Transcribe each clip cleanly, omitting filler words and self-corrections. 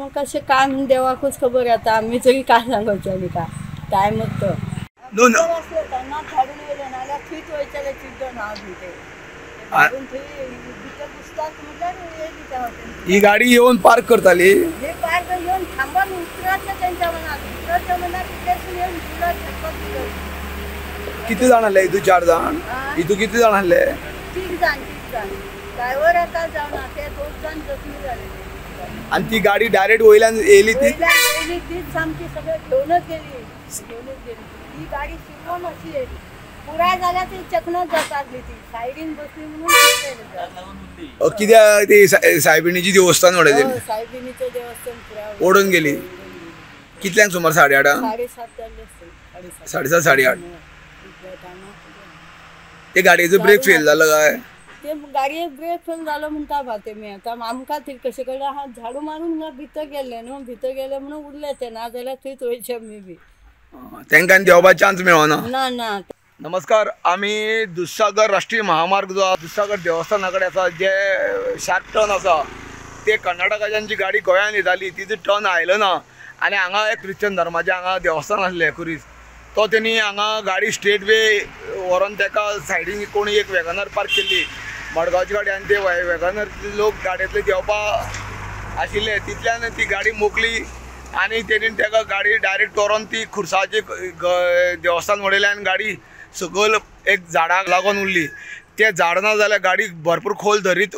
मग कसे काय म्हणून देवाकूच खबर आता आम्ही तरी काय सांगायचं आणि काय मग तर त्यांना झाडून येले ना फिट व्हायच्या चिड्ड नाव घेते ही गाडी येऊन पार्क करताली हे पार्क येऊन थांबून उतरायचं त्यांच्या मनात येऊन किती जण आले इथू 4 जण इथू किती जण आले 3 जण ड्रायव्हर आता जाऊन ते 2 जण जखमी झाले आणि ती गाडी डायरेक्ट वयल्यान येली तीच आमची सगळं घेऊनच गेली ही गाडी शिरवून अशी येली पुरा झाल्या ती चकणच जातात ती सायडीन बसली म्हणून कित्या ते सायबिणीची देवस्थान ओढायचे सायबिणीचं देवस्थान पुरा ओढून गेली कितल्यांक सुमार 8:30 7:30 7:30 ते गाडीचं ब्रेक फेल झालं काय ते गाडी ब्रेक फेल झालं म्हणता भाते मी आता आमका ते कशे कडे हा झाडू मारून ना भितर गेले न्हू भितर गेले म्हणून उरले ते ना जाल्यार थंयच वयचे मी बी तांकां देवपा चान्स मेळना ना नमस्कार आम्ही दुधसागर राष्ट्रीय महामार्ग जो दुधसागर देवस्थानाकडे आसा जे शार्प टर्न आसा ते कर्नाटकाच्यान जी गाडी गोंयांत येताली तिजो टर्न आयलो ना आनी हांगा एक क्रिश्चन धर्माचें हांगा देवस्थान आसलें खुरीस तो तेणी हांगा गाडी स्ट्रेट वे व्हरोन तेका सायडीन कोणी एक वॅगनर पार्क केल्ली मडगांवची गाडी आनी ते वॅगनर लोक गाडयेंतले देंवपा आशिल्ले तितल्यान ती गाडी मोकली आनी तेणीन तेका गाडी डायरेक्ट व्हरोन ती खुर्साचे देवस्थान उडयलें आनी गाडी सकयल एक झाडाक लागून उरली ते झाड ना जाल्यार गाडी भरपूर खोल धरीत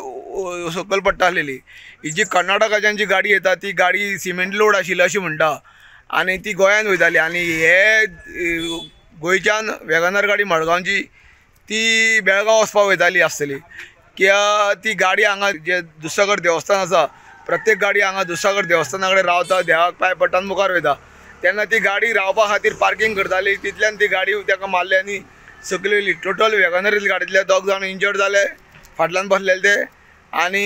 सकयल पडटा आसलेली ही जी कर्नाटकाच्यान जी गाडी येता ती गाडी सिमेंट लोड आशिल्ली अशी म्हणटा आनी ती गोंयांत वयताली आनी हे गोंयच्यान वॅगनर गाडी मडगांवची ती बेळगांव वचपाक वयताली आसतली कित्याक ती गाडी हांगा जे दुधसागर देवस्थान आसा प्रत्येक गाडी हांगा दुधसागर देवस्थाना कडेन रावता देवाक पांय पडटान मुखार वयता तेन्ना ती गाडी रावपा खातीर पार्किंग करताली तितल्यान ती गाडी ताका मारली आनी सकयली टोटल वॅगनर गाडयेंतले 2 जण इंजर्ड जाले फाटल्यान बसलेले ते आनी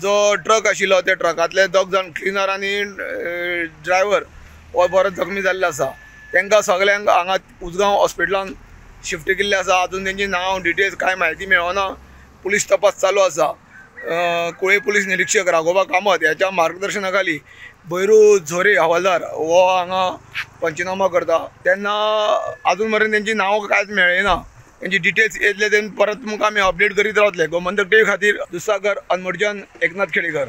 जो ट्रक आशिल्लो त्या ट्रकांतले 2 जण क्लिनर आनी ड्रायव्हर हो बरो जखमी जाल्ले आसा तांकां सगल्यांक हांगा उजगांव हॉस्पिटलान शिफ्ट केल्ले आसा अजून तेंची नांव डिटेल्स कांय म्हायती मेळना पुलीस तपास चालू आसा कुळे पुलीस निरीक्षक राघोबा कामत ह्याच्या मार्गदर्शना खाली भैरू झोरे हवालदार हो हांगा पंचनामा करता तेन्ना अजून मेरेन तेंची नांव कांयच मेळ्ळीना तेंची डिटेल्स येतले तेन्ना परत तुमकां आमी अपडेट करीत रावतले गोमंतक टीव्ही खातीर दुधसागर अनमोडजन एकनाथ खेडेकर।